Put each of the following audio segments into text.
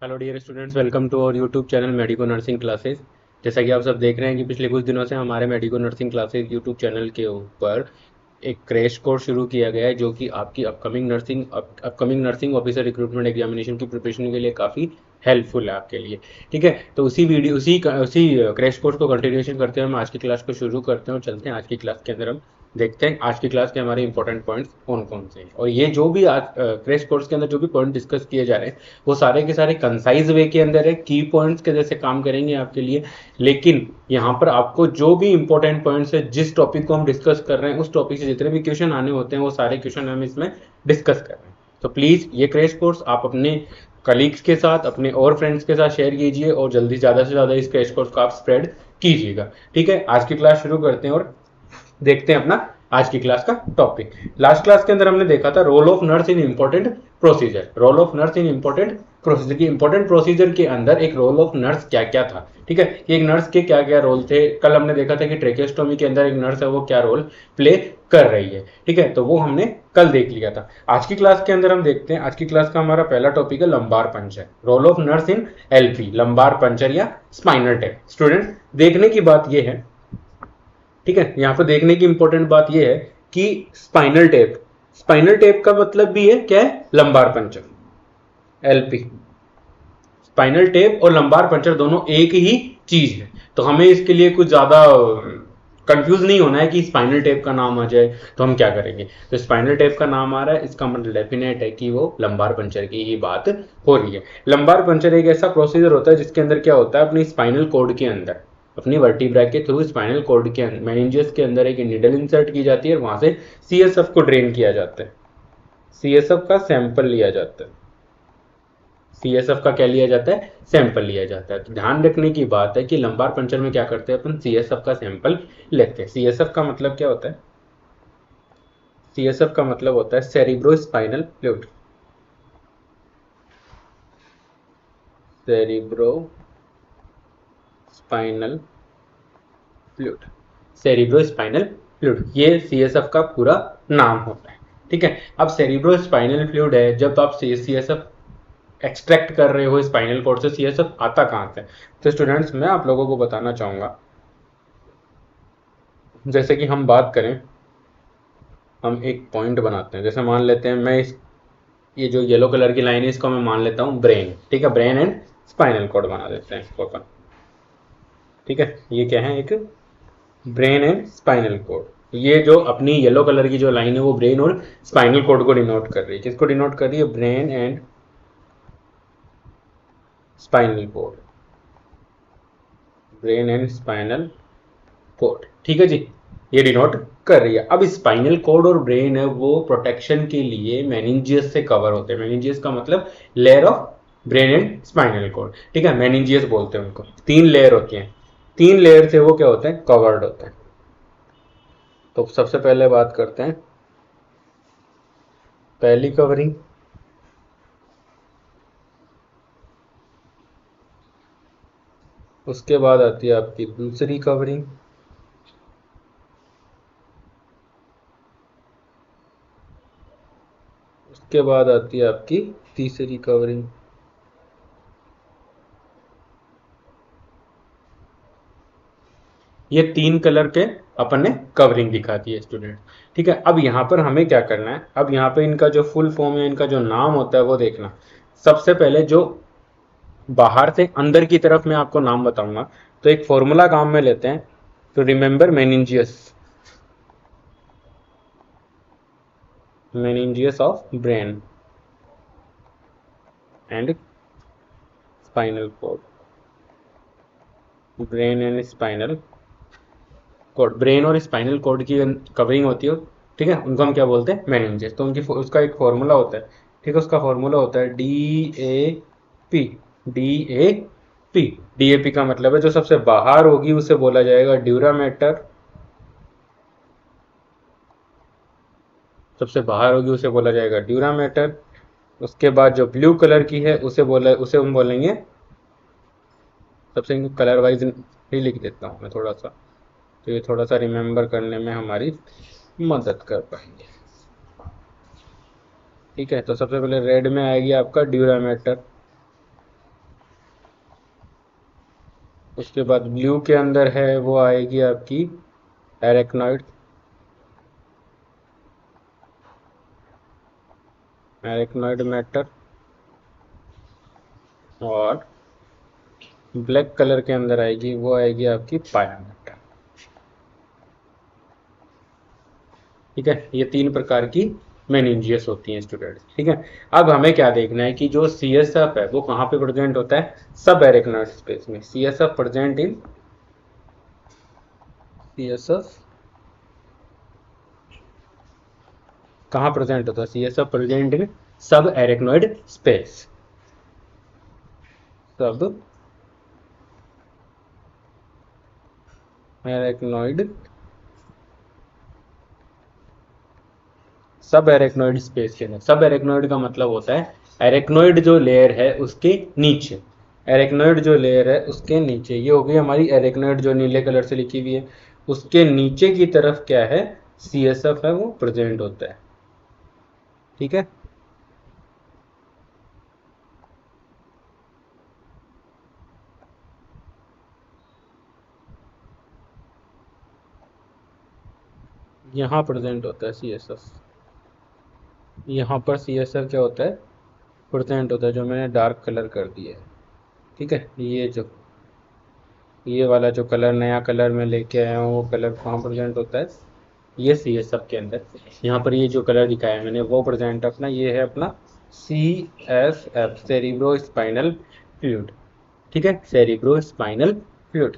Hello dear students, welcome to our YouTube channel medico nursing classes. जैसा कि आप सब देख रहे हैं कि पिछले कुछ दिनों से हमारे medico nursing classes YouTube channel के ऊपर एक क्रैश कोर्स शुरू किया गया है, जो कि आपकी upcoming nursing officer recruitment examination की प्रिपरेशन के लिए काफ़ी हेल्पफुल है आपके लिए। ठीक है, तो उसी क्रैश कोर्स को कंटिन्यूएशन करते हुए हम आज की क्लास को शुरू करते हैं और चलते हैं आज की क्लास के अंदर। हम देखते हैं आज की क्लास के हमारे इंपॉर्टेंट पॉइंट्स कौन कौन से हैं, और ये जो भी आज क्रैश कोर्स के अंदर जो भी पॉइंट डिस्कस किए जा रहे हैं वो सारे के सारे कंसाइज वे के अंदर है, की पॉइंट्स के जैसे काम करेंगे आपके लिए। लेकिन यहाँ पर आपको जो भी इंपॉर्टेंट पॉइंट्स है, जिस टॉपिक को हम डिस्कस कर रहे हैं उस टॉपिक से जितने भी क्वेश्चन आने होते हैं वो सारे क्वेश्चन हम इसमें डिस्कस कर रहे हैं। तो प्लीज़ ये क्रैश कोर्स आप अपने कलीग्स के साथ, अपने और फ्रेंड्स के साथ शेयर कीजिए और जल्दी ज़्यादा से ज़्यादा इस क्रैश कोर्स को आप स्प्रेड कीजिएगा। ठीक है, आज की क्लास शुरू करते हैं और देखते हैं अपना आज की क्लास का टॉपिक। लास्ट क्लास के अंदर हमने देखा था role of nurse in important procedure. Role of nurse in important procedure की इंपॉर्टेंट प्रोसीजर के अंदर एक रोल ऑफ नर्स क्या क्या था। ठीक है, कि एक नर्स के क्या क्या रोल थे। कल हमने देखा था कि ट्रेकेस्टोमी के अंदर एक नर्स है वो क्या रोल प्ले कर रही है। ठीक है, तो वो हमने कल देख लिया था। आज की क्लास के अंदर हम देखते हैं, आज की क्लास का हमारा पहला टॉपिक है lumbar puncture. Role of nurse in LP, lumbar puncture या स्पाइनल टैप। स्टूडेंट, देखने की बात यह है, ठीक है, यहां पर देखने की इंपॉर्टेंट बात यह है कि स्पाइनल टेप का मतलब भी है क्या है, lumbar puncture. LP, spinal tape और लंबार पंचर दोनों एक ही चीज है, तो हमें इसके लिए कुछ ज्यादा कंफ्यूज नहीं होना है कि स्पाइनल टेप का नाम आ जाए तो हम क्या करेंगे। तो स्पाइनल टेप का नाम आ रहा है, इसका मतलब डेफिनेट है कि वो लंबार पंचर की ही बात हो रही है। लंबार पंचर एक ऐसा प्रोसीजर होता है जिसके अंदर क्या होता है, अपनी स्पाइनल कोड के अंदर, अपनी वर्टिब्रा के थ्रू स्पाइनल कोड के मेनिंजियस के अंदर एक नीडल इंसर्ट की जाती है और वहां से सीएसएफ को ड्रेन किया जाता है, सीएसएफ का सैंपल लिया जाता है। सीएसएफ का क्या लिया जाता है, सैंपल लिया जाता है। तो ध्यान रखने की बात है कि लंबार पंचर में क्या करते हैं, अपन सीएसएफ का सैंपल लेते हैं। सीएसएफ का मतलब क्या होता है, सीएसएफ का मतलब होता है cerebro spinal fluid. Cerebro spinal fluid, cerebro spinal fluid, ये सीएसएफ का पूरा नाम होता है। ठीक है, अब सेरिब्रो स्पाइनल फ्लूइड है, जब आप सीएसएफ एक्सट्रैक्ट कर रहे हो स्पाइनल कोड से, सीएसएफ आता कहां से। तो स्टूडेंट्स, मैं आप लोगों को बताना चाहूंगा, जैसे कि हम बात करें, हम एक पॉइंट बनाते हैं। जैसे मान लेते हैं मैं ये जो येलो कलर की लाइन है इसको मैं मान लेता हूँ ब्रेन। ठीक है, ब्रेन एंड स्पाइनल कोड बना देते हैं इसको अपन। ठीक है, ये क्या है, एक ब्रेन एंड स्पाइनल कोड। ये जो अपनी येलो कलर की जो लाइन है वो ब्रेन और स्पाइनल कोड को डिनोट कर रही है। किसको डिनोट कर रही है, brain and spinal cord, brain and spinal code. ठीक है जी, ये डिनोट कर रही है। अब स्पाइनल कोड और ब्रेन है वो प्रोटेक्शन के लिए मेनिंजियस से कवर होते हैं। मेनिंजियस का मतलब layer of brain and spinal code. ठीक है, मेनिंजियस बोलते हैं उनको। 3 लेयर होती हैं, 3 लेयर से वो क्या होते हैं, कवर्ड होते हैं। तो सबसे पहले बात करते हैं पहली कवरिंग, उसके बाद आती है आपकी दूसरी कवरिंग, उसके बाद आती है आपकी तीसरी कवरिंग। ये 3 कलर के अपन ने कवरिंग दिखा दी है स्टूडेंट। ठीक है, अब यहाँ पर हमें क्या करना है, अब यहाँ पे इनका जो फुल फॉर्म है, इनका जो नाम होता है वो देखना। सबसे पहले जो बाहर से अंदर की तरफ मैं आपको नाम बताऊंगा, तो एक फॉर्मूला काम में लेते हैं। तो remember meninges, meninges of brain and spinal cord, brain and spinal cord, brain और स्पाइनल कोड की कवरिंग होती है। ठीक है, उनको हम क्या बोलते हैं, मेनिंजेस। तो उनकी उसका एक फॉर्मूला होता है। ठीक है, उसका फॉर्मूला होता है DAP, DAP। DAP का मतलब है जो सबसे बाहर होगी उसे बोला जाएगा ड्यूरामेटर, सबसे बाहर होगी उसे बोला जाएगा ड्यूरामेटर। उसके बाद जो ब्लू कलर की है उसे हम बोलेंगे, सबसे कलर वाइज ही लिख देता हूँ मैं थोड़ा सा, तो ये थोड़ा सा रिमेंबर करने में हमारी मदद कर पाएंगे। ठीक है, तो सबसे पहले रेड में आएगी आपका ड्यूरामेटर, उसके बाद ब्लू के अंदर है वो आएगी आपकी एरेक्नॉइड, एरेक्नॉइड मैटर। और ब्लैक कलर के अंदर आएगी वो आएगी आपकी पाया मैटर। ठीक है, ये 3 प्रकार की मेनिंजियस होती हैं स्टूडेंट्स। ठीक है, अब हमें क्या देखना है कि जो CSF है वो कहाँ पे प्रेजेंट होता है, सब एरेक्नॉइड स्पेस में। CSF प्रेजेंट इन CSF कहाँ प्रेजेंट होता है, CSF प्रेजेंट इन सब एरेक्नॉइड स्पेस, सब एरेक्नॉइड, सब एरेक्नॉइड स्पेस के अंदर। सब एरेक्नॉइड का मतलब होता है एरेक्नॉइड जो लेयर है उसके नीचे, एरेक्नॉइड जो लेयर है उसके नीचे। ये हो गई हमारी एरेक्नॉइड जो नीले कलर से लिखी हुई है, उसके नीचे की तरफ क्या है, CSF है वो प्रेजेंट होता है। ठीक है, यहाँ प्रेजेंट होता है CSF, यहाँ पर CSF क्या होता है, प्रेजेंट होता है, जो मैंने डार्क कलर कर दिया है। ठीक है, ये वाला जो कलर नया कलर में लेके आया हूँ वो कलर कहाँ प्रेजेंट होता है, ये CSF के अंदर। यहाँ पर ये जो कलर दिखाया मैंने वो प्रेजेंट अपना, ये है अपना CSF, सेरिब्रो स्पाइनल फ्लूइड। ठीक है, सेरिब्रो स्पाइनल फ्लूइड।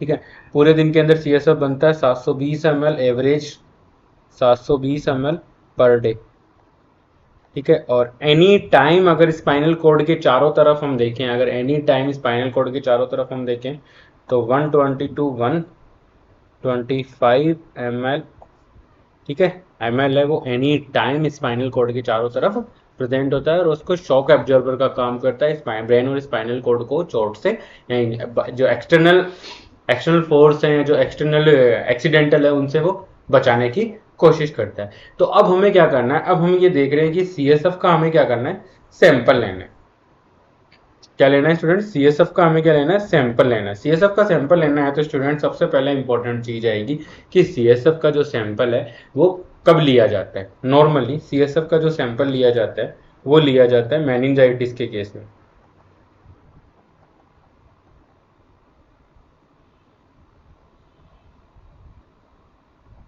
ठीक है, पूरे दिन के अंदर CSF बनता है 720 ml average, 720 ml per day. ठीक है, और एनी टाइम अगर स्पाइनल कॉर्ड के चारों तरफ हम देखें, अगर एनी टाइम स्पाइनल कॉर्ड के चारों तरफ हम देखें तो 120 to 125 ml, ठीक है, ml है वो एनी टाइम स्पाइनल कॉर्ड के चारों तरफ प्रेजेंट होता है, और उसको शॉक एब्जॉर्बर का काम करता है ब्रेन और स्पाइनल कॉर्ड को चोट से, जो एक्सटर्नल फोर्स हैं, जो एक्सटर्नल एक्सीडेंटल है उनसे वो बचाने की कोशिश करता है। तो अब हमें क्या करना है, अब हम ये देख रहे हैं कि CSF का हमें क्या करना है, सैंपल लेना है। क्या लेना है स्टूडेंट, CSF का हमें क्या लेना है, सैंपल लेना है। CSF का सैंपल लेना है तो स्टूडेंट सबसे पहले इंपॉर्टेंट चीज आएगी कि CSF का जो सैंपल है वो कब लिया जाता है। नॉर्मली CSF का जो सैंपल लिया जाता है वो लिया जाता है मेनिंजाइटिस के केस में।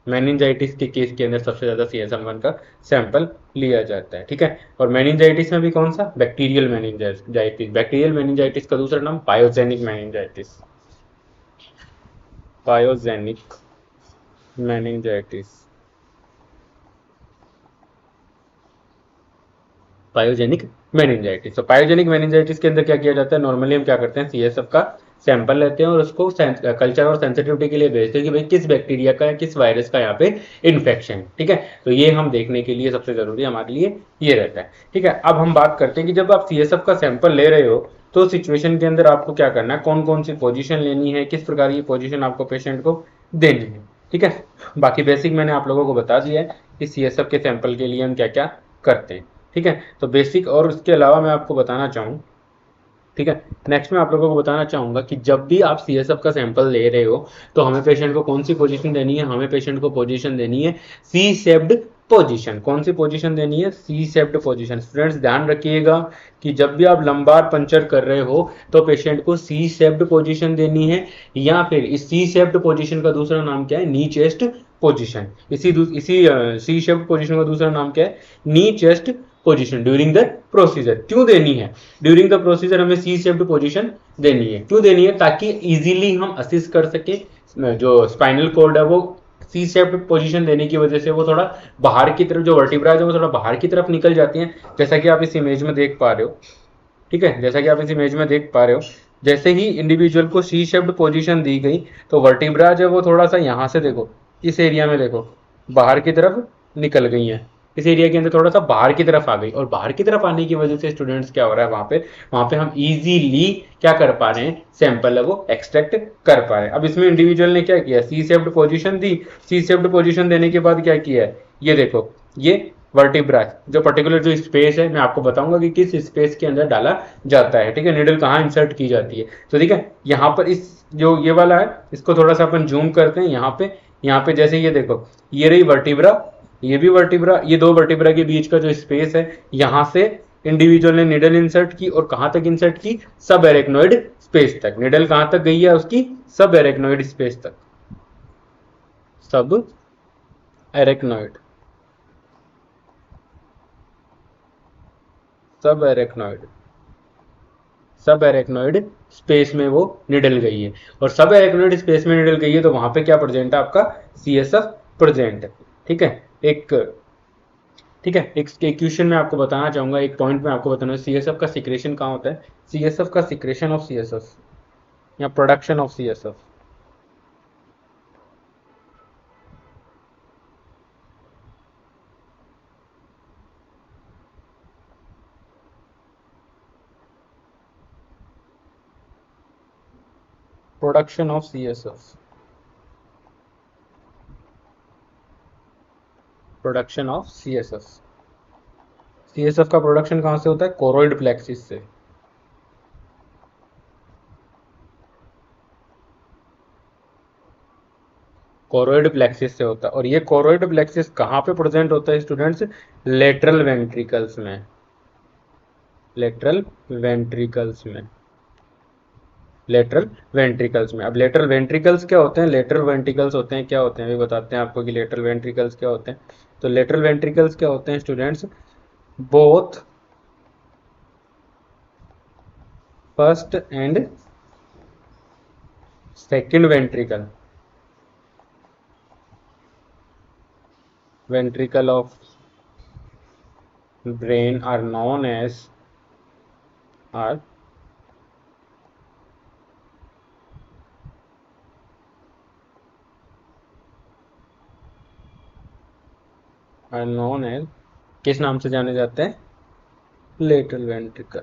मेनिंजाइटिस के केस के अंदर सबसे ज्यादा CSF1 का सैंपल लिया जाता है। ठीक है, और मेनिंजाइटिस में भी कौन सा, बैक्टीरियल मेनिंजाइटिस। बैक्टीरियल मेनिंजाइटिस का दूसरा नाम pyogenic meningitis, pyogenic meningitis, pyogenic meningitis. तो पायोजेनिक मेनिंजाइटिस के अंदर क्या किया जाता है, नॉर्मली हम क्या करते हैं, CSF का सैंपल लेते हैं और उसको कल्चर और सेंसिटिविटी के लिए भेजते हैं कि भाई किस बैक्टीरिया का या किस वायरस का यहाँ पे इन्फेक्शन। ठीक है, तो ये हम देखने के लिए सबसे जरूरी हमारे लिए ये रहता है। ठीक है, अब हम बात करते हैं कि जब आप CSF का सैंपल ले रहे हो तो सिचुएशन के अंदर आपको क्या करना है, कौन कौन सी पोजीशन लेनी है, किस प्रकार की पोजीशन आपको पेशेंट को देनी है। ठीक है, बाकी बेसिक मैंने आप लोगों को बता दिया है कि CSF के सैंपल के लिए हम क्या क्या करते हैं। ठीक है, तो बेसिक और उसके अलावा मैं आपको बताना चाहूँ, ठीक है, नेक्स्ट मैं आप लोगों को बताना चाहूंगा कि जब भी आप CSF का सैंपल ले रहे हो तो हमें पेशेंट को कौन सी पोजीशन देनी है, हमें पेशेंट को पोजीशन देनी है सी शेप्ड पोजीशन। कौन सी पोजीशन देनी है, सी शेप्ड पोजीशन। स्टूडेंट्स ध्यान रखिएगा कि जब भी आप लंबार पंचर कर रहे हो तो पेशेंट को सी शेप्ड पोजीशन देनी है, या फिर इस सी शेप्ड पोजीशन का दूसरा नाम क्या है, नी चेस्ट पोजीशन। इसी सी शेप्ड पोजीशन का दूसरा नाम क्या है, नी chest position during the procedure. क्यों देनी है, ड्यूरिंग द प्रोसीजर हमें सी शेप्ड पोजीशन देनी है, क्यों देनी है, ताकि इजीली हम असिस कर सके। जो स्पाइनल कॉर्ड है वो सी शेप्ड पोजीशन देने की वजह से वो थोड़ा बाहर की तरफ, जो वर्टिब्रा है वो थोड़ा बाहर की तरफ निकल जाती हैं, जैसा कि आप इस इमेज में देख पा रहे हो। ठीक है, जैसा कि आप इस इमेज में देख पा रहे हो, जैसे ही इंडिविजुअल को सी शेप्ड पोजीशन दी गई तो वर्टिब्रा जो वो थोड़ा सा यहाँ से देखो, इस एरिया में देखो बाहर की तरफ निकल गई हैं, इस एरिया के अंदर थोड़ा सा बाहर की तरफ आ गई, और बाहर की तरफ आने की वजह से स्टूडेंट्स क्या हो रहा है, वहां पे हम इजीली क्या कर पा रहे हैं, सैंपल है वो एक्सट्रैक्ट कर पा रहे हैं। अब इसमें इंडिविजुअल ने क्या किया, सी शेप्ड पोजीशन दी, सी शेप्ड पोजीशन देने के बाद क्या किया है, ये देखो, ये वर्टिब्रा, जो पर्टिकुलर जो स्पेस है मैं आपको बताऊंगा कि किस स्पेस के अंदर डाला जाता है, ठीक है, निडल कहाँ इंसर्ट की जाती है। तो ठीक है, यहाँ पर इस जो ये वाला है इसको थोड़ा सा अपन जूम करते हैं। यहाँ पे जैसे ये देखो, ये रही वर्टिब्रा, ये भी वर्टिब्रा, ये दो वर्टिब्रा के बीच का जो स्पेस है, यहाँ से इंडिविजुअल ने निडल इंसर्ट की और कहाँ तक इंसर्ट की, सब एरेक्नोइड स्पेस तक। निडल कहाँ तक गई है उसकी, सब एरेक्नोइड स्पेस तक, सब एरेक्नोइड, सब एरेक्नोइड, सब एरेक्नोइड स्पेस में वो निडल गई है। और सब एरेक्नोइड स्पेस में निडल गई है तो वहां पे क्या प्रेजेंट है आपका, सीएसएफ प्रेजेंट है। ठीक है, एक ठीक है, एक क्वेश्चन में आपको बताना चाहूंगा, एक पॉइंट में आपको बताना है, सीएसएफ का सिक्रेशन कहाँ होता है, सीएसएफ का सिक्रेशन ऑफ सीएसएफ या production of CSF, production of CSF, production of CSF. CSF का प्रोडक्शन कहाँ से होता है, कोरोइड प्लेक्सिस से। कोरोइड प्लेक्सिस से होता है। और ये कोरोइड प्लेक्सिस कहाँ पे प्रेजेंट होता है स्टूडेंट्स, लेटरल वेंट्रिकल्स में, लेटरल वेंट्रिकल्स में, लेटरल वेंट्रिकल्स में। अब लेटरल वेंट्रिकल्स क्या होते हैं, लेटरल वेंट्रिकल्स होते हैं, क्या होते हैं अभी बताते हैं आपको कि लेटरल वेंट्रिकल्स क्या होते हैं। तो लेटरल वेंट्रिकल्स क्या होते हैं students, both first and second ventricle, ventricle of brain are known as, are known as, किस नाम से जाने जाते हैं, लेटरल वेंट्रिकल,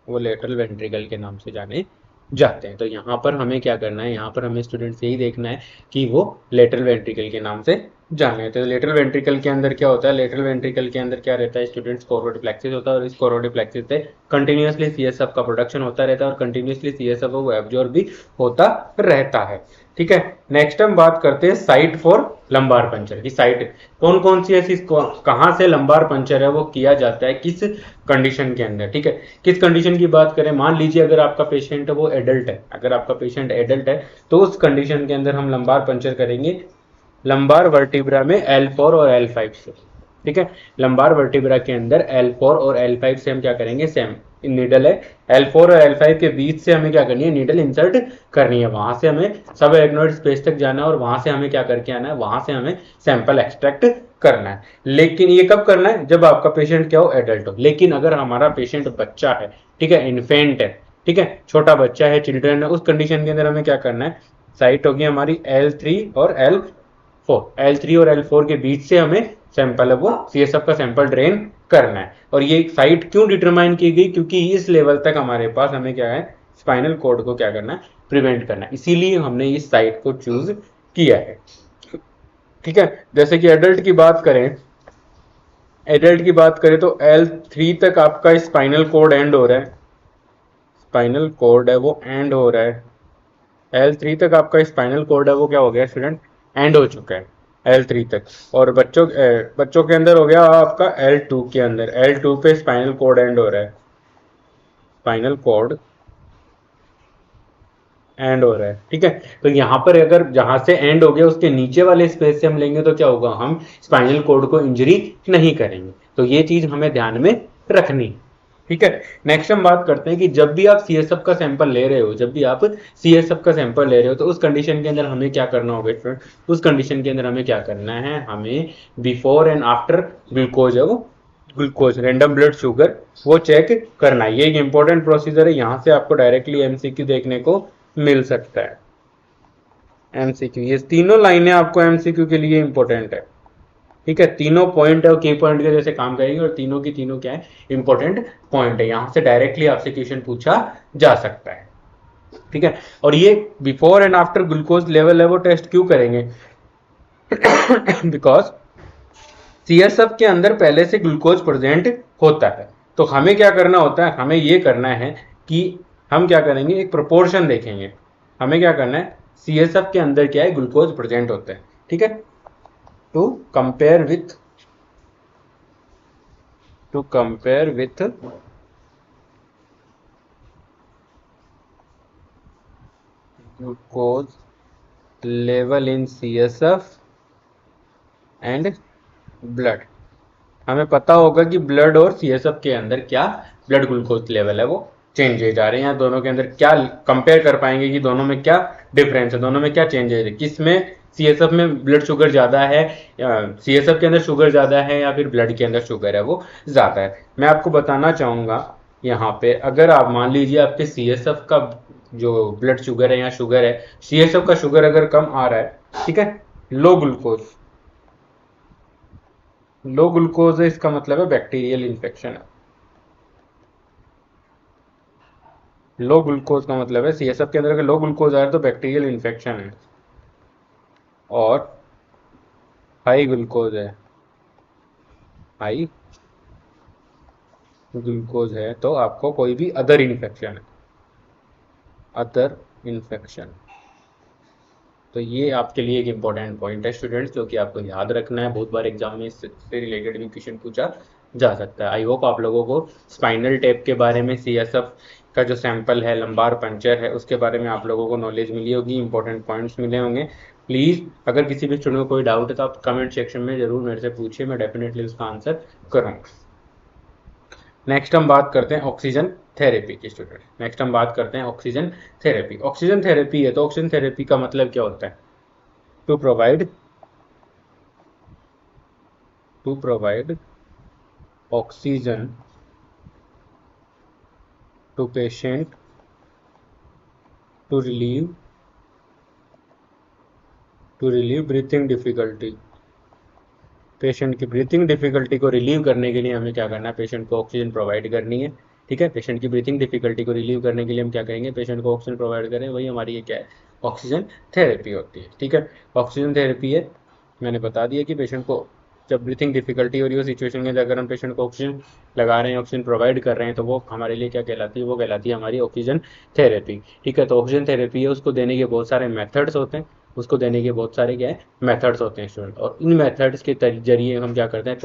वो लेटरल वेंट्रिकल के नाम से जाने जाते हैं। तो यहाँ पर हमें क्या करना है, यहाँ पर हमें स्टूडेंट्स यही देखना है कि वो लेटरल वेंट्रिकल के नाम से जाने। तो लेटरल वेंट्रिकल के अंदर क्या होता है, लेटरल वेंट्रिकल के अंदर क्या रहता है स्टूडेंट्स, कोरोइड प्लेक्सिस होता है और इस कोरोइड प्लेक्सिस से कंटिन्यूअसली सीएसएफ का प्रोडक्शन होता रहता है और कंटिन्यूअसली सीएसएफ वो एब्जॉर्ब भी होता रहता है। ठीक है, नेक्स्ट हम बात करते हैं साइट फॉर लंबार पंचर की। साइट कौन कौन सी ऐसी, कहां से लंबार पंचर है वो किया जाता है, किस कंडीशन के अंदर। ठीक है, किस कंडीशन की बात करें, मान लीजिए अगर आपका पेशेंट है वो एडल्ट है, अगर आपका पेशेंट एडल्ट है तो उस कंडीशन के अंदर हम लंबार पंचर करेंगे लंबार वर्टिब्रा में L4 और L5 से। ठीक है, लंबार वर्टिब्रा के अंदर L4 और L5 से हम क्या करेंगे, सेम नीडल है, L4 और L5 के बीच से हमें क्या करनी है, नीडल इंसर्ट करनी है। वहां से हमें सब एरेक्नोइड स्पेस तक जाना है और वहां से हमें क्या करके आना है, वहां से हमें सैंपल एक्सट्रैक्ट करना है। लेकिन ये कब करना है, जब आपका पेशेंट क्या हो, एडल्ट हो। लेकिन अगर हमारा पेशेंट बच्चा है, ठीक है, इन्फेंट है, ठीक है, छोटा बच्चा है, चिल्ड्रन है, उस कंडीशन के अंदर हमें क्या करना है, साइट होगी हमारी L3 और L3 और L4 के बीच से हमें सैंपल है वो सीएसएफ का सैंपल ड्रेन करना है। और ये साइट क्यों डिटरमाइन की गई, क्योंकि इस लेवल तक हमारे पास हमें क्या है, स्पाइनल कॉर्ड को क्या करना है, प्रिवेंट करना है, इसीलिए हमने इस साइट को चूज किया है। ठीक है, जैसे कि एडल्ट की बात करें, एडल्ट की बात करें तो L3 तक आपका स्पाइनल कॉर्ड एंड हो रहा है, स्पाइनल कॉर्ड है वो एंड हो रहा है, L3 तक आपका स्पाइनल कॉर्ड है वो क्या हो गया स्टूडेंट, एंड हो चुका है L3 तक। और बच्चों के अंदर हो गया आपका L2 के अंदर, L2 पे स्पाइनल कॉर्ड एंड हो रहा है, स्पाइनल कॉर्ड एंड हो रहा है। ठीक है, तो यहाँ पर अगर जहां से एंड हो गया उसके नीचे वाले स्पेस से हम लेंगे तो क्या होगा, हम स्पाइनल कॉर्ड को इंजरी नहीं करेंगे। तो ये चीज हमें ध्यान में रखनी है। ठीक है, नेक्स्ट हम बात करते हैं कि जब भी आप सीएसएफ का सैंपल ले रहे हो, जब भी आप सीएसएफ का सैंपल ले रहे हो तो उस कंडीशन के अंदर हमें क्या करना होगा स्टूडेंट, उस कंडीशन के अंदर हमें क्या करना है, हमें बिफोर एंड आफ्टर ग्लूकोज है वो, ग्लूकोज रैंडम ब्लड शुगर वो चेक करना है। ये एक इंपॉर्टेंट प्रोसीजर है, यहाँ से आपको डायरेक्टली एमसीक्यू देखने को मिल सकता है। एमसीक्यू, ये तीनों लाइनें आपको एमसीक्यू के लिए इंपॉर्टेंट है। ठीक है, तीनों पॉइंट है की पॉइंट के जैसे काम करेंगे और तीनों की तीनों क्या है, इंपॉर्टेंट पॉइंट है, यहां से डायरेक्टली आपसे क्वेश्चन पूछा जा सकता है। ठीक है। और ये before and after glucose level है वो टेस्ट क्यों करेंगे? बिकॉज सीएसएफ के अंदर पहले से ग्लूकोज प्रेजेंट होता है। तो हमें क्या करना होता है, हमें ये करना है कि हम क्या करेंगे, एक प्रोपोर्शन देखेंगे। हमें क्या करना है, सीएसएफ के अंदर क्या है, ग्लूकोज प्रेजेंट होता है। ठीक है, to compare with glucose level in CSF and blood. हमें पता होगा कि ब्लड और सीएसएफ के अंदर क्या ब्लड ग्लूकोज लेवल है वो चेंजेज आ रहे हैं, या दोनों के अंदर क्या कंपेयर कर पाएंगे कि दोनों में क्या डिफरेंस है, दोनों में क्या चेंजेज है, किस में सीएसएफ में ब्लड शुगर ज़्यादा है, सीएसएफ के अंदर शुगर ज़्यादा है या फिर ब्लड के अंदर शुगर है वो ज़्यादा है। मैं आपको बताना चाहूँगा यहाँ पे, अगर आप मान लीजिए आपके सीएसएफ का जो ब्लड शुगर है या शुगर है, सीएसएफ का शुगर अगर कम आ रहा है, ठीक है, लो ग्लूकोज है, इसका मतलब है बैक्टीरियल इन्फेक्शन है। लो ग्लूकोज का मतलब है सीएसएफ के अंदर अगर लो ग्लूकोज आ रहा है तो बैक्टीरियल इन्फेक्शन है। और हाई ग्लूकोज है, हाई ग्लूकोज है तो आपको कोई भी अदर इन्फेक्शन है, अदर इन्फेक्शन। तो ये आपके लिए एक इंपॉर्टेंट पॉइंट है स्टूडेंट्स, जो कि आपको याद रखना है। बहुत बार एग्जाम में इससे रिलेटेड भी क्वेश्चन पूछा जा सकता है। आई होप आप लोगों को स्पाइनल टैप के बारे में, सीएसएफ का जो सैंपल है, लंबार पंचर है, उसके बारे में आप लोगों को नॉलेज मिली होगी, इंपॉर्टेंट पॉइंट्स मिले होंगे। प्लीज़ अगर किसी भी स्टूडेंट को कोई डाउट है तो आप कमेंट सेक्शन में ज़रूर मेरे से पूछिए, मैं डेफिनेटली उसका आंसर करूँगा। नेक्स्ट हम बात करते हैं ऑक्सीजन थेरेपी की स्टूडेंट। नेक्स्ट हम बात करते हैं ऑक्सीजन थेरेपी। ऑक्सीजन थेरेपी है तो ऑक्सीजन थेरेपी का मतलब क्या होता है? To provide oxygen to patient to relieve breathing difficulty. Patient की ब्रीथिंग डिफिकल्टी को रिलीव करने के लिए हमें क्या करना है, पेशेंट को ऑक्सीजन प्रोवाइड करनी है। ठीक है, पेशेंट की ब्रीथिंग डिफिकल्टी को रिलीव करने के लिए हम क्या करेंगे, पेशेंट को ऑक्सीजन प्रोवाइड करें, वही हमारी ये क्या है, ऑक्सीजन थेरेपी होती है। ठीक है, ऑक्सीजन थेरेपी है, मैंने बता दिया कि पेशेंट को जब ब्रीथिंग डिफिकल्टी हो रही हो सिचुएशन के अंदर, अगर हम पेशेंट को ऑक्सीजन लगा रहे हैं, ऑक्सीजन प्रोवाइड कर रहे हैं, तो वो हमारे लिए क्या कहलाती है, वो कहलाती है हमारी ऑक्सीजन थेरेपी। ठीक है, तो ऑक्सीजन थेरेपी है, उसको देने के बहुत सारे मेथड्स होते हैं, उसको देने के बहुत सारे क्या है, मेथड्स होते हैं स्टूडेंट। और इन मेथड्स के जरिए हम क्या करते हैं,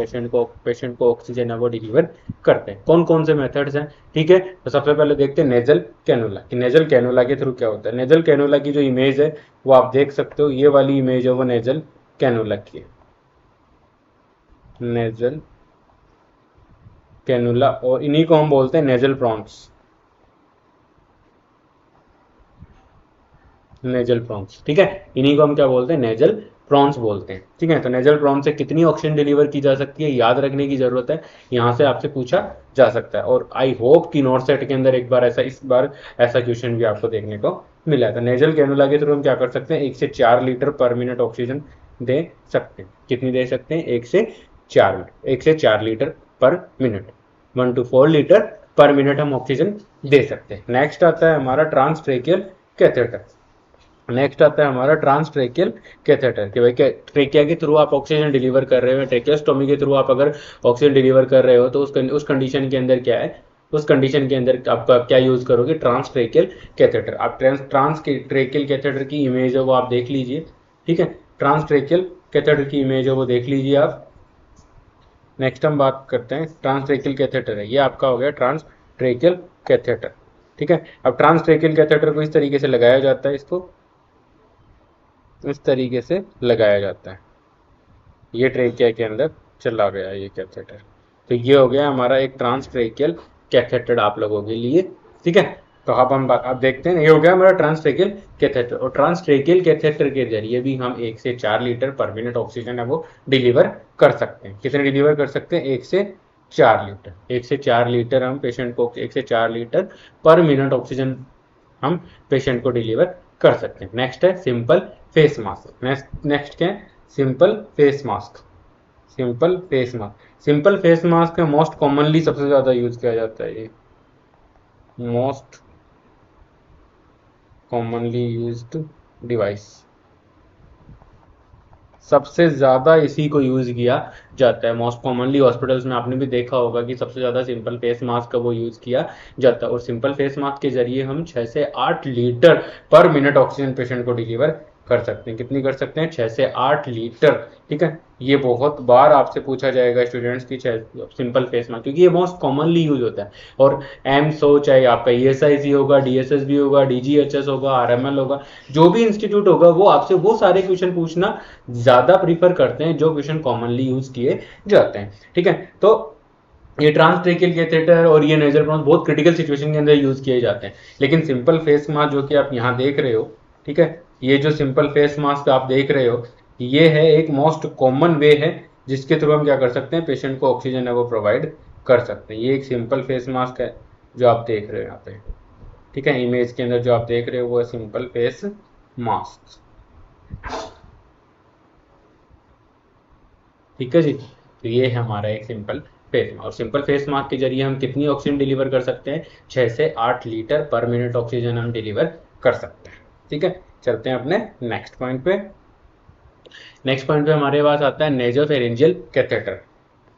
पेशेंट को ऑक्सीजन है वो डिलीवर करते हैं। कौन कौन से मेथड्स हैं? ठीक है, तो सबसे पहले देखते हैं नेजल कैनुला कि नेजल कैनुला के थ्रू क्या होता है। नेजल कैनुला की जो इमेज है वो आप देख सकते हो, ये वाली इमेज है वो नेजल कैनुला की है, नेजल कैनुला, और इन्हीं को हम बोलते हैं नेजल प्रॉन्स, नेजल प्रॉन्स। ठीक है, इन्हीं को हम क्या बोलते हैं, नेजल प्रॉन्स बोलते हैं। ठीक है, तो नेजल प्रॉन्स से कितनी ऑक्सीजन डिलीवर की जा सकती है, याद रखने की जरूरत है, यहाँ से आपसे पूछा जा सकता है। और आई होप कि नोट सेट के अंदर एक बार ऐसा, इस बार ऐसा क्वेश्चन भी आपको देखने को मिला था। नेजल कैनुला के थ्रू हम क्या कर सकते हैं, 1 से 4 लीटर पर मिनट ऑक्सीजन दे सकते हैं। कितनी दे सकते हैं, 1 से 4 लीटर पर मिनट, 1 to 4 लीटर पर मिनट हम ऑक्सीजन दे सकते हैं। नेक्स्ट आता है हमारा ट्रांसट्रेकियल कैथेटर। नेक्स्ट आता है हमारा ट्रांसट्रेकियल कैथेटर कि भाई ट्रेकिया के थ्रू आप ऑक्सीजन डिलीवर कर रहे हो, ट्रेकियोस्टोमी के थ्रू आप अगर ऑक्सीजन डिलीवर कर रहे हो तो उस कंडीशन के अंदर क्या है, उस कंडीशन के अंदर आप क्या यूज करोगे, ट्रांसट्रेकियल कैथेटर। आप ट्रांसट्रेकियल कैथेटर की इमेज है वो आप देख लीजिए। ठीक है, ट्रांसट्रेकियल कैथेटर की इमेज है वो देख लीजिए आप। नेक्स्ट हम बात करते हैं ट्रांसट्रेकियल कैथेटर है, ये आपका हो गया ट्रांसट्रेकियल कैथेटर। ठीक है, अब ट्रांसट्रेकियल कैथेटर को इस तरीके से लगाया जाता है, इसको इस तरीके से लगाया जाता है, ये ट्रेकिया के अंदर चला गया ये कैथेटर। तो ये हो गया हमारा एक ट्रांसट्रेकियल कैथेटर आप लोगों के लिए। ठीक है, तो अब देखते हैं, ये हो गया हमारा ट्रांसट्रेकियल कैथेटर। और ट्रांसट्रेकियल कैथेटर के जरिए भी हम 1 से 4 लीटर पर मिनट ऑक्सीजन है वो डिलीवर कर सकते हैं। कितने डिलीवर कर सकते हैं, 1 से 4 लीटर। 1 से 4 लीटर हम पेशेंट को, 1 से 4 लीटर पर मिनट ऑक्सीजन हम पेशेंट को डिलीवर कर सकते हैं। नेक्स्ट है सिंपल फेस मास्क। नेक्स्ट क्या है, simple face mask. Simple face mask है मोस्ट कॉमनली सबसे ज़्यादा यूज किया जाता है, ये मोस्ट कॉमनली यूज्ड डिवाइस, सबसे ज़्यादा इसी को यूज़ किया जाता है मोस्ट कॉमनली हॉस्पिटल्स में। आपने भी देखा होगा कि सबसे ज़्यादा सिंपल फेस मास्क का वो यूज़ किया जाता है, और सिंपल फेस मास्क के जरिए हम 6 से 8 लीटर पर मिनट ऑक्सीजन पेशेंट को डिलीवर कर सकते हैं। कितनी कर सकते हैं? 6 से 8 लीटर। ठीक है, ये बहुत बार आपसे पूछा जाएगा स्टूडेंट्स की सिंपल फेस मास्क, क्योंकि ये मोस्ट कॉमनली यूज होता है। और एम्स चाहे आपका ESIC होगा, DSSB होगा, DGHS होगा, RML होगा, जो भी इंस्टीट्यूट होगा वो आपसे वो सारे क्वेश्चन पूछना ज्यादा प्रीफर करते हैं जो क्वेश्चन कॉमनली यूज किए जाते हैं। ठीक है, तो ये ट्रांसट्रेकियल कैथेटर और ये नेजल प्रोन्स बहुत क्रिटिकल सिचुएशन के अंदर यूज किए जाते हैं। लेकिन सिंपल फेस मास्क जो कि आप यहाँ देख रहे हो, ठीक है, ये जो सिंपल फेस मास्क आप देख रहे हो, ये है एक मोस्ट कॉमन वे है जिसके थ्रू हम क्या कर सकते हैं, पेशेंट को ऑक्सीजन है वो प्रोवाइड कर सकते हैं। ये एक सिंपल फेस मास्क है जो आप देख रहे हो यहाँ पे। ठीक है, इमेज के अंदर जो आप देख रहे हो वो है सिंपल फेस मास्क। ठीक है जी, तो ये है हमारा एक सिंपल फेस मास्क। और सिंपल फेस मास्क के जरिए हम कितनी ऑक्सीजन डिलीवर कर सकते हैं? 6 से 8 लीटर पर मिनट ऑक्सीजन हम डिलीवर कर सकते हैं। ठीक है, चलते हैं अपने नेक्स्ट पॉइंट पे। नेक्स्ट पॉइंट पे हमारे पास आता है नेजोफेरिंजियल कैथेटर।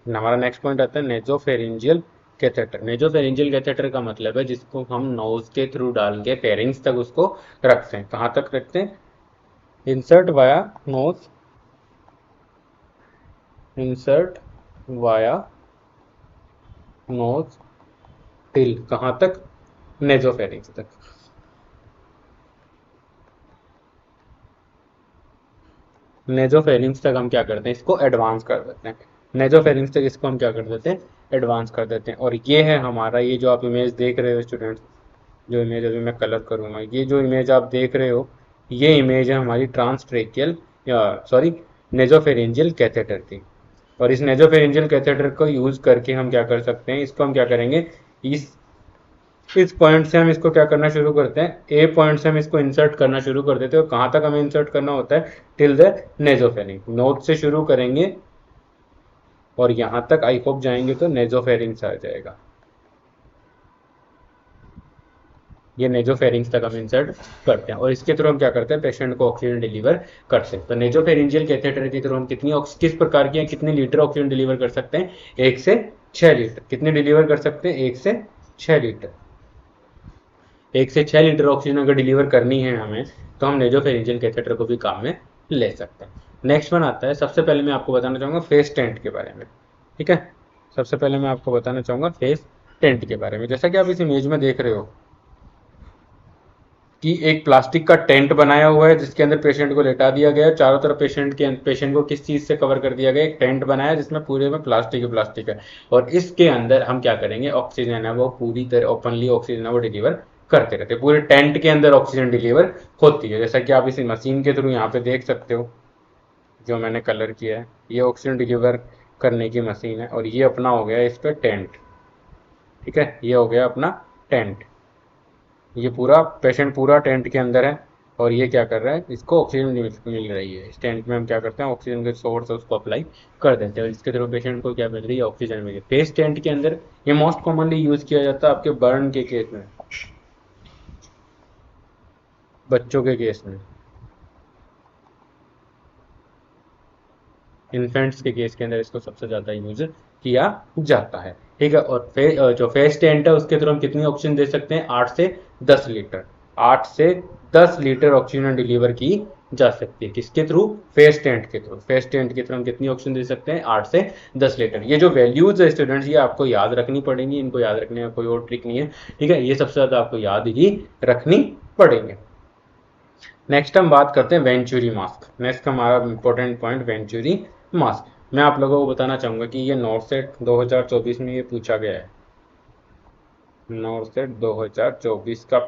हमारा नेक्स्ट पॉइंट आता है नेजोफेरिंजियल कैथेटर। नेजोफेरिंजियल कैथेटर का मतलब है जिसको हम नोज के थ्रू डाल के फेरिंग्स तक उसको रखते हैं। कहाँ तक रखते हैं? Insert via nose, insert via nose till कहाँ तक? नेजोफेरिंग्स तक। नेजोफेरिंग्स तक हम क्या करते हैं, इसको एडवांस कर देते हैं। नेजोफेरिंग्स तक इसको हम क्या कर देते हैं? एडवांस कर देते हैं। और ये है हमारा, ये जो आप इमेज देख रहे हो स्टूडेंट्स, जो इमेज अभी मैं कलर करूँगा, ये जो इमेज आप देख रहे हो, ये इमेज है हमारी ट्रांसट्रेकियल सॉरी नेजोफेरिंजियल कैथेटर की। और इस नेजोफेरिंजियल कैथेटर को यूज करके हम क्या कर सकते हैं, इसको हम क्या करेंगे, इस पॉइंट से हम इसको क्या करना शुरू करते हैं, ए पॉइंट से हम इसको इंसर्ट करना शुरू कर देते हैं। और कहाँ तक हमें इंसर्ट करना होता है? Till the नेजोफेरिंग। नोज से शुरू करेंगे और यहाँ तक आई होप जाएंगे तो नेजोफेरिंग्स आ जाएगा। ये नेजोफेरिंग्स तक हम इंसर्ट करते हैं और इसके थ्रू हम क्या करते हैं, पेशेंट को ऑक्सीजन डिलीवर करते हैं। तो नेजोफेरिंजियल कैथेटर के थ्रू हम किस प्रकार की कितने लीटर ऑक्सीजन डिलीवर कर सकते हैं? 1 से 6 लीटर। कितने डिलीवर कर सकते हैं? 1 से 6 लीटर। 1 से 6 लीटर ऑक्सीजन अगर डिलीवर करनी है हमें, तो हम नेजोफेरिंजियल कैथेटर को भी काम में ले सकते हैं। नेक्स्ट वन आता है, सबसे पहले मैं आपको बताना चाहूँगा फेस टेंट के बारे में। ठीक है, सबसे पहले मैं आपको बताना चाहूँगा फेस टेंट के बारे में। जैसा कि आप इस इमेज में देख रहे हो कि एक प्लास्टिक का टेंट बनाया हुआ है जिसके अंदर पेशेंट को लेटा दिया गया है। चारों तरफ पेशेंट को किस चीज़ से कवर कर दिया गया? एक टेंट बनाया है जिसमें पूरे में प्लास्टिक है। और इसके अंदर हम क्या करेंगे, ऑक्सीजन है वो पूरी तरह ओपनली ऑक्सीजन है वो डिलीवर करते रहते हैं। पूरे टेंट के अंदर ऑक्सीजन डिलीवर होती है, जैसा कि आप इस मशीन के थ्रू यहाँ पे देख सकते हो जो मैंने कलर किया है। ये ऑक्सीजन डिलीवर करने की मशीन है और ये अपना हो गया इस पर टेंट। ठीक है, ये हो गया अपना टेंट। ये पूरा पेशेंट पूरा टेंट के अंदर है और ये क्या कर रहा है, इसको ऑक्सीजन मिल रही है। इस टेंट में हम क्या करते हैं, ऑक्सीजन के सोर्स है उसको अप्लाई कर देते हैं और इसके थ्रू पेशेंट को क्या मिल रही है, ऑक्सीजन मिल रही है। फेस टेंट के अंदर ये मोस्ट कॉमनली यूज किया जाता है आपके बर्न के केस में, बच्चों के केस में, इन्फेंट्स के केस के अंदर इसको सबसे ज़्यादा यूज किया जाता है। ठीक है, और जो फेस टेंट है उसके थ्रू हम कितनी ऑक्सीजन दे सकते हैं? 8 से 10 लीटर। 8 से 10 लीटर ऑक्सीजन डिलीवर की जा सकती है। किसके थ्रू? फेस टेंट के थ्रू। फेस टेंट के थ्रू हम कितनी ऑक्सीजन दे सकते हैं? 8 से 10 लीटर। ये जो वैल्यूज है स्टूडेंट्स, ये आपको याद रखनी पड़ेंगी। इनको याद रखने का कोई और ट्रिक नहीं है। ठीक है, ये सबसे ज़्यादा आपको याद ही रखनी पड़ेंगे। नेक्स्ट हम बात करते हैं वेंचुरी मास्क। नेक्स्ट हमारा इंपॉर्टेंट पॉइंट वेंचुरी मास्क। मैं आप लोगों को बताना चाहूँगा कि ये नॉर्सेट 2024 में ये पूछा गया है। नॉर्सेट 2024 का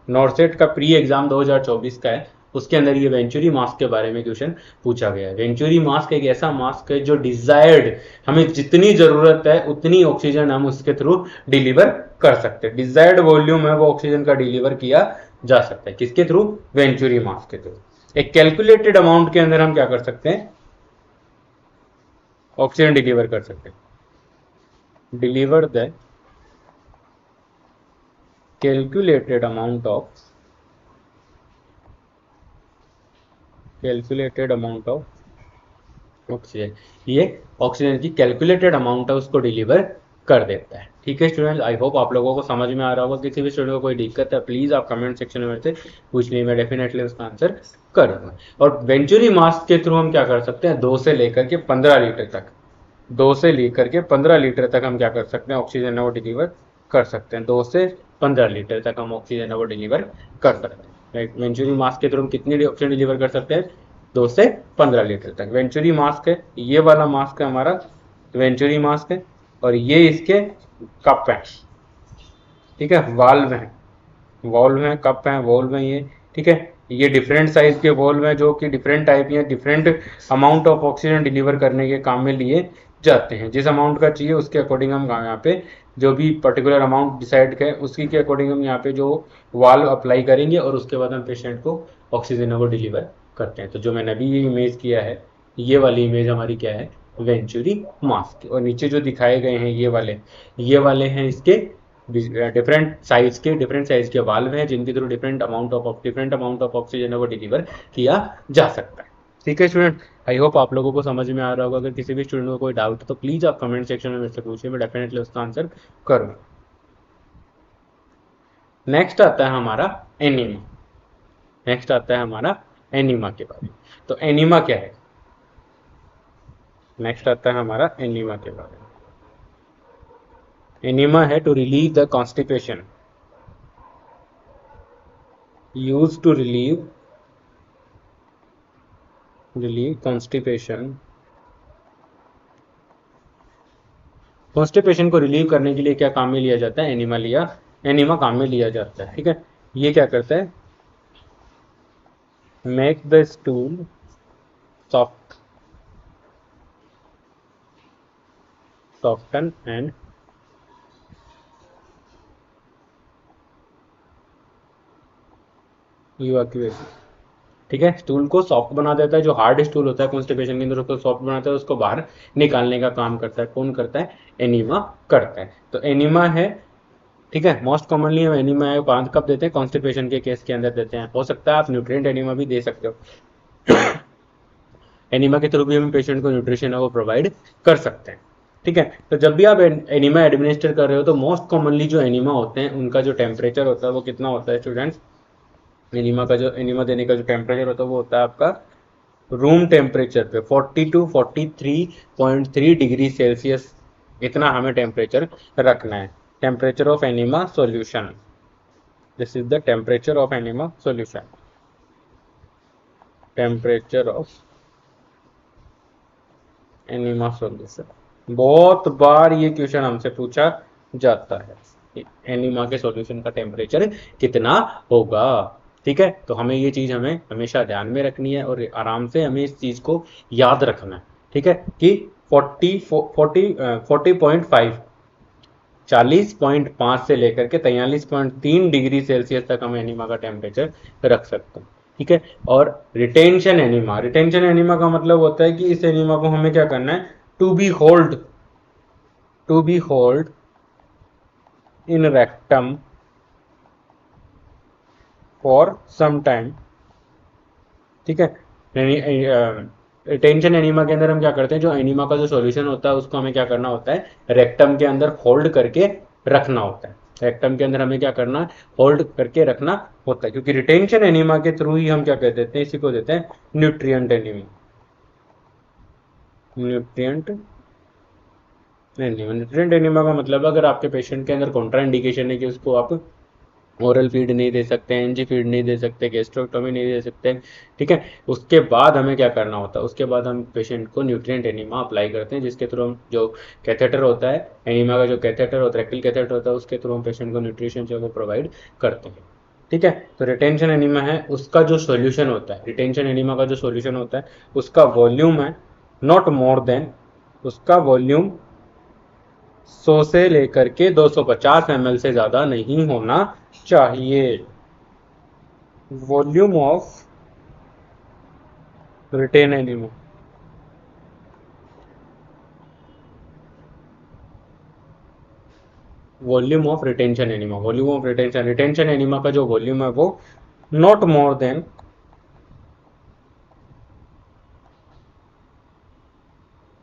नॉर्सेट का प्री एग्जाम 2024 का है, उसके अंदर ये वेंचुरी मास्क के बारे में क्वेश्चन पूछा गया है। वेंचुरी मास्क एक ऐसा मास्क है जो डिजायर्ड, हमें जितनी जरूरत है उतनी ऑक्सीजन हम उसके थ्रू डिलीवर कर सकते हैं। डिजायर्ड वॉल्यूम है वो ऑक्सीजन का डिलीवर किया जा सकता है। किसके थ्रू? वेंचुरी मास्क के थ्रू। एक कैलकुलेटेड अमाउंट के अंदर हम क्या कर सकते हैं, ऑक्सीजन डिलीवर कर सकते हैं। Deliver the calculated amount of calculated amount of oxygen, ये ऑक्सीजन की कैलकुलेटेड अमाउंट है उसको डिलीवर कर देता है। ठीक है स्टूडेंट, आई होप आप लोगों को समझ में आ रहा होगा। किसी भी स्टूडेंट को कोई दिक्कत है प्लीज आप कमेंट सेक्शन में मेरे से पूछ लीजिए, मैं डेफिनेटली उसका आंसर करूंगा। और वेंचुरी मास के थ्रू हम क्या कर सकते हैं, 2 से लेकर के 15 लीटर तक, 2 से लेकर के 15 लीटर तक हम क्या कर सकते हैं, ऑक्सीजन है वो डिलीवर कर सकते हैं। 2 से 15 लीटर तक हम ऑक्सीजन है वो डिलीवर कर सकते हैं। राइट, वेंचुरी मास्क के थ्रू हम कितनी ऑक्सीजन डिलीवर कर सकते हैं, 2 से 15 लीटर तक। वेंचुरी मास्क है, ये वाला मास्क है हमारा वेंचुरी मास्क है, और ये इसके कप है। ठीक है, वाल्व है, वॉल्व है, कप है, वॉल्व है ये। ठीक है, ये डिफरेंट साइज के वॉल्व हैं जो कि डिफरेंट टाइप या different amount of oxygen deliver करने के काम में लिए जाते हैं। जिस अमाउंट का चाहिए उसके अकॉर्डिंग हम यहाँ पे जो भी पर्टिकुलर अमाउंट डिसाइड करें उसी के अकॉर्डिंग हम यहाँ पे जो वाल्व अप्लाई करेंगे और उसके बाद हम पेशेंट को ऑक्सीजन को डिलीवर करते हैं। तो जो मैंने अभी ये इमेज किया है, ये वाली इमेज हमारी क्या है, वेंचुरी मास्क। और नीचे जो दिखाए गए हैं ये वाले हैं इसके डिफरेंट साइज के वाल्व हैं जिनके through different amount of oxygen वो डिलीवर किया जा सकता है। ठीक है स्टूडेंट, आई होप आप लोगों को समझ में आ रहा होगा। अगर किसी भी स्टूडेंट को कोई डाउट है तो प्लीज आप कमेंट सेक्शन में मेरे से पूछिए, मैं डेफिनेटली उसका आंसर करूँगा। नेक्स्ट आता है हमारा एनीमा। नेक्स्ट आता है हमारा एनीमा के बारे में। तो एनीमा क्या है, नेक्स्ट आता है हमारा एनीमा के बारे में। एनीमा है to relieve the constipation, use to relieve constipation. Constipation को रिलीव करने के लिए क्या काम में लिया जाता है, एनीमा काम में लिया जाता है। ठीक है, ये क्या करता है, make the stool soften and evacuate। ठीक है, स्टूल को सॉफ्ट बना देता है। जो हार्ड स्टूल होता है कॉन्स्टिपेशन के अंदर उसको सॉफ्ट बनाता है, उसको बाहर निकालने का काम करता है। कौन करता है, एनीमा करता है। तो एनीमा है, ठीक है, मोस्ट कॉमनली हम एनीमा है 5 कप देते हैं, कॉन्स्टिपेशन के केस के अंदर देते हैं। हो सकता है आप न्यूट्रिएंट एनीमा भी दे सकते हो। एनीमा के थ्रू भी हम पेशेंट को न्यूट्रिशन है वो प्रोवाइड कर सकते हैं। ठीक है, तो जब भी आप एनीमा एडमिनिस्टर कर रहे हो तो मोस्ट कॉमनली जो एनीमा होते हैं उनका जो टेम्परेचर होता है वो कितना होता है स्टूडेंट्स, एनीमा देने का जो टेम्परेचर होता है वो होता है आपका रूम टेम्परेचर पे 40 टू 43.3 डिग्री सेल्सियस, इतना हमें टेम्परेचर रखना है। Temperature of enema solution, this is the temperature of enema solution. Temperature of enema solution, बहुत बार ये क्वेश्चन हमसे पूछा जाता है, एनीमा के सॉल्यूशन का टेम्परेचर कितना होगा। ठीक है, तो हमें ये चीज हमें हमेशा ध्यान में रखनी है और आराम से हमें इस चीज को याद रखना है। ठीक है, कि 40.5 40.5 से लेकर के 43.3 डिग्री सेल्सियस तक हम एनीमा का टेम्परेचर रख सकते हैं। ठीक है, और रिटेंशन एनीमा का मतलब होता है कि इस एनीमा को हमें क्या करना है, to be hold in rectum for some time. ठीक है, रिटेंशन एनीमा के अंदर हम क्या करते हैं, जो एनीमा का जो सॉल्यूशन होता है उसको हमें क्या करना होता है, रेक्टम के अंदर होल्ड करके रखना होता है। रेक्टम के अंदर हमें क्या करना है, होल्ड करके रखना होता है, क्योंकि रिटेंशन एनीमा के थ्रू ही हम क्या कह देते हैं, इसी को देते हैं न्यूट्रिएंट एनीमा। न्यूट्रिएंट एनीमा का मतलब अगर आपके पेशेंट के अंदर कॉन्ट्राइंडिकेशन है कि उसको आप ओरल फीड नहीं दे सकते, एनजी फीड नहीं दे सकते, गैस्ट्रोक्टोमी नहीं दे सकते। ठीक है, उसके बाद हमें क्या करना होता है, उसके बाद हम पेशेंट को न्यूट्रिएंट एनीमा अप्लाई करते हैं, जिसके थ्रू हम जो कैथेटर होता है एनीमा का, जो कैथेटर होता है रेक्टल कैथेटर होता है, उसके थ्रू हम पेशेंट को न्यूट्रिशन जो है प्रोवाइड करते हैं। ठीक है, तो रिटेंशन एनीमा है, उसका जो सॉल्यूशन होता है, रिटेंशन एनीमा का जो सॉल्यूशन होता है उसका वॉल्यूम है नॉट मोर देन, उसका वॉल्यूम 100 से लेकर के 250 ml से ज्यादा नहीं होना चाहिए। Volume of retain enema, volume of retention retention enema का जो वॉल्यूम है वो not more than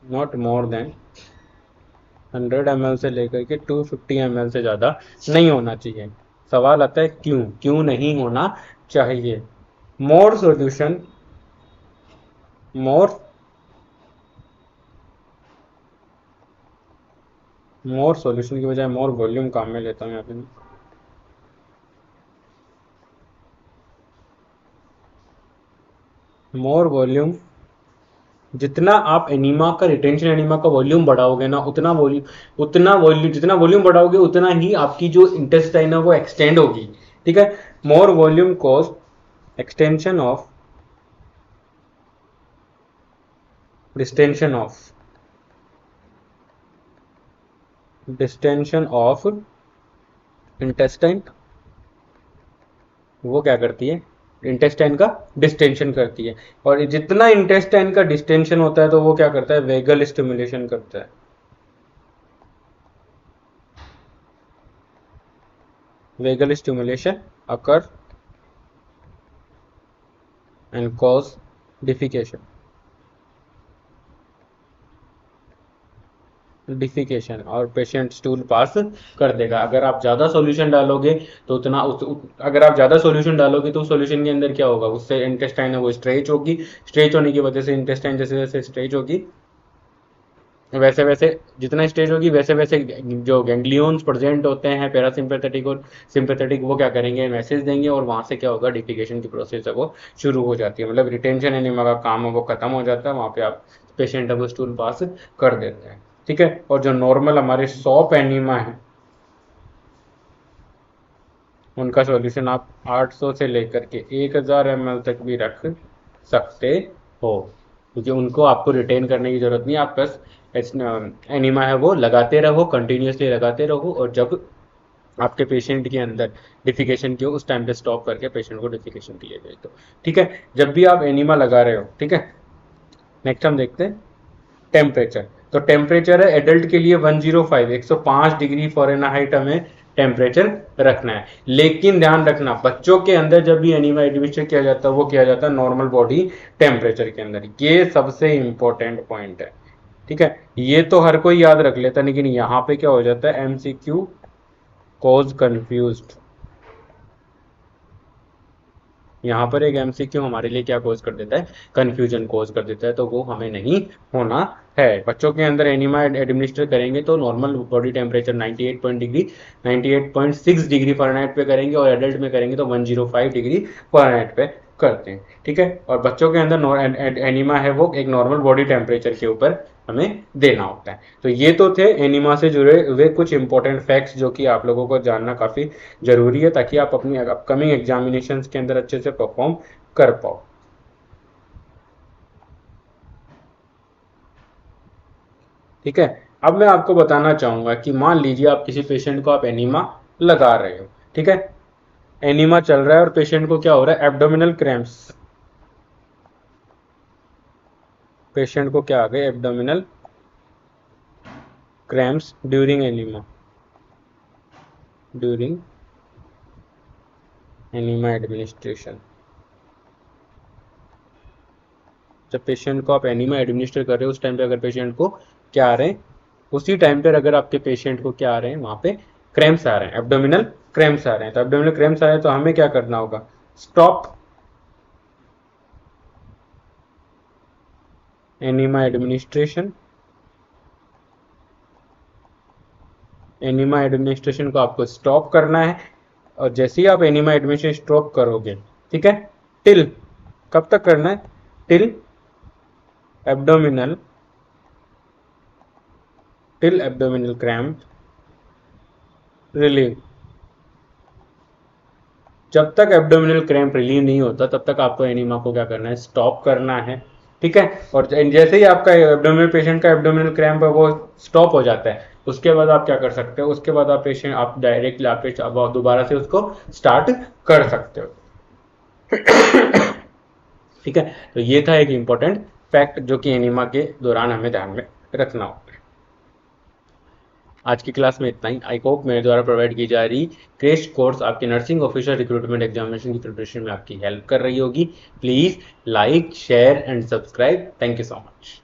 not more than 100 ml से लेकर के 250 ml से ज़्यादा नहीं होना चाहिए। सवाल आता है क्यों क्यों नहीं होना चाहिए। मोर सॉल्यूशन मोर मोर सॉल्यूशन की बजाय मोर वॉल्यूम काम में लेता हूँ यहाँ पे। मोर वॉल्यूम, जितना आप एनीमा का रिटेंशन एनीमा का वॉल्यूम बढ़ाओगे ना, उतना वॉल्यूम जितना वॉल्यूम बढ़ाओगे उतना ही आपकी जो इंटेस्टाइन है वो एक्सटेंड होगी। ठीक है। मोर volume cause extension of distension of intestine. वो क्या करती है, इंटेस्टाइन का डिस्टेंशन करती है। और जितना इंटेस्टाइन का डिस्टेंशन होता है तो वो क्या करता है, वेगल स्टिमुलेशन करता है। Vagal stimulation occur and cause defecation और पेशेंट स्टूल पास कर देगा। अगर आप ज़्यादा सॉल्यूशन डालोगे तो अगर आप ज़्यादा सॉल्यूशन डालोगे तो सॉल्यूशन के अंदर क्या होगा, उससे इंटेस्टाइन है वो स्ट्रेच होगी। स्ट्रेच होने की वजह से इंटेस्टाइन जैसे जैसे स्ट्रेच होगी वैसे वैसे जितना स्टेज होगी वैसे वैसे जो गैंग्लियंस प्रेजेंट होते हैं पैरासिम्पैथेटिक और सिंपैथेटिक वो क्या करेंगे, मैसेज देंगे और वहां से क्या होगा, डिफिकेशन की प्रोसेस है वो शुरू हो जाती है। मतलब रिटेंशन एनीमा का काम है वो खत्म हो जाता है, वहां पे आप पेशेंट है वो स्टूल पास कर देते हैं। ठीक है। और जो नॉर्मल हमारे सॉप एनीमा है उनका सॉल्यूशन आप 800 से लेकर के 1000 ml तक भी रख सकते हो, क्योंकि उनको आपको रिटेन करने की जरूरत नहीं है। आप बस एनीमा है वो लगाते रहो, कंटिन्यूसली लगाते रहो, और जब आपके पेशेंट के अंदर डिफिकेशन की हो उस टाइम पे स्टॉप करके पेशेंट को डिफिकेशन के लिए भेज दो। ठीक है। जब भी आप एनीमा लगा रहे हो, ठीक है, नेक्स्ट हम देखते हैं टेम्परेचर। तो टेम्परेचर है एडल्ट के लिए 105 डिग्री फ़ारेनहाइट हमें टेम्परेचर रखना है। लेकिन ध्यान रखना, बच्चों के अंदर जब भी एनीमा एडमिनिस्टर किया जाता है वो किया जाता है नॉर्मल बॉडी टेम्परेचर के अंदर। ये सबसे इंपॉर्टेंट पॉइंट है। ठीक है। ये तो हर कोई याद रख लेता है, लेकिन यहाँ पे क्या हो जाता है, MCQ कॉज कंफ्यूज्ड। यहाँ पर एक MCQ हमारे लिए क्या कोज कर देता है, कंफ्यूजन कोज कर देता है, तो वो हमें नहीं होना है। बच्चों के अंदर एनिमा एडमिनिस्टर करेंगे तो normal body temperature 98.6 degree Fahrenheit पे करेंगे, और एडल्ट में करेंगे तो 105 डिग्री फ़ारेनहाइट पे करते हैं। ठीक है। और बच्चों के अंदर एनिमा है वो एक नॉर्मल बॉडी टेम्परेचर के ऊपर हमें देना होता है। तो ये तो थे एनिमा से जुड़े हुए कुछ इंपॉर्टेंट फैक्ट्स जो कि आप लोगों को जानना काफ़ी ज़रूरी है, ताकि आप अपनी अपकमिंग एग्जामिनेशंस के अंदर अच्छे से परफॉर्म कर पाओ। ठीक है। अब मैं आपको बताना चाहूँगा कि मान लीजिए आप किसी पेशेंट को आप एनीमा लगा रहे हो। ठीक है। एनीमा चल रहा है और पेशेंट को क्या हो रहा है, एब्डोमिनल क्रैम्प्स। पेशेंट को क्या आ गए, abdominal cramps during enema administration. जब पेशेंट को आप एनीमा एडमिनिस्टर कर रहे हो उस टाइम पे अगर पेशेंट को क्या आ रहे हैं, उसी टाइम पर अगर आपके पेशेंट को क्या आ रहे हैं, वहां पे क्रैम्प्स आ रहे हैं, एब्डोमिनल क्रैम्प्स आ रहे हैं, तो एब्डोमिनल क्रैम्प्स आ रहे हैं तो हमें क्या करना होगा, stop enema administration. Enema administration को आपको स्टॉप करना है, और जैसे ही आप एनीमा एडमिनिस्ट्रेशन स्टॉप करोगे, ठीक है, टिल, कब तक करना है, टिल एब्डोमिनल क्रैम्प रिलीव। जब तक एब्डोमिनल क्रैम्प रिलीव नहीं होता तब तक आपको एनीमा को क्या करना है, स्टॉप करना है। ठीक है। और जैसे ही आपका एब्डोमिनल पेशेंट का एब्डोमिनल क्रैम्प है वो स्टॉप हो जाता है, उसके बाद आप क्या कर सकते हो, उसके बाद आप पेशेंट आप डायरेक्टली आप दोबारा से उसको स्टार्ट कर सकते हो। ठीक है। तो ये था एक इंपॉर्टेंट फैक्ट जो कि एनीमा के दौरान हमें ध्यान में रखना होगा। आज की क्लास में इतना ही। आई होप मेरे द्वारा प्रोवाइड की जा रही क्रैश कोर्स आपके नर्सिंग ऑफिसर रिक्रूटमेंट एग्जामिनेशन की प्रिपरेशन में आपकी हेल्प कर रही होगी। Please like share and subscribe. Thank you so much.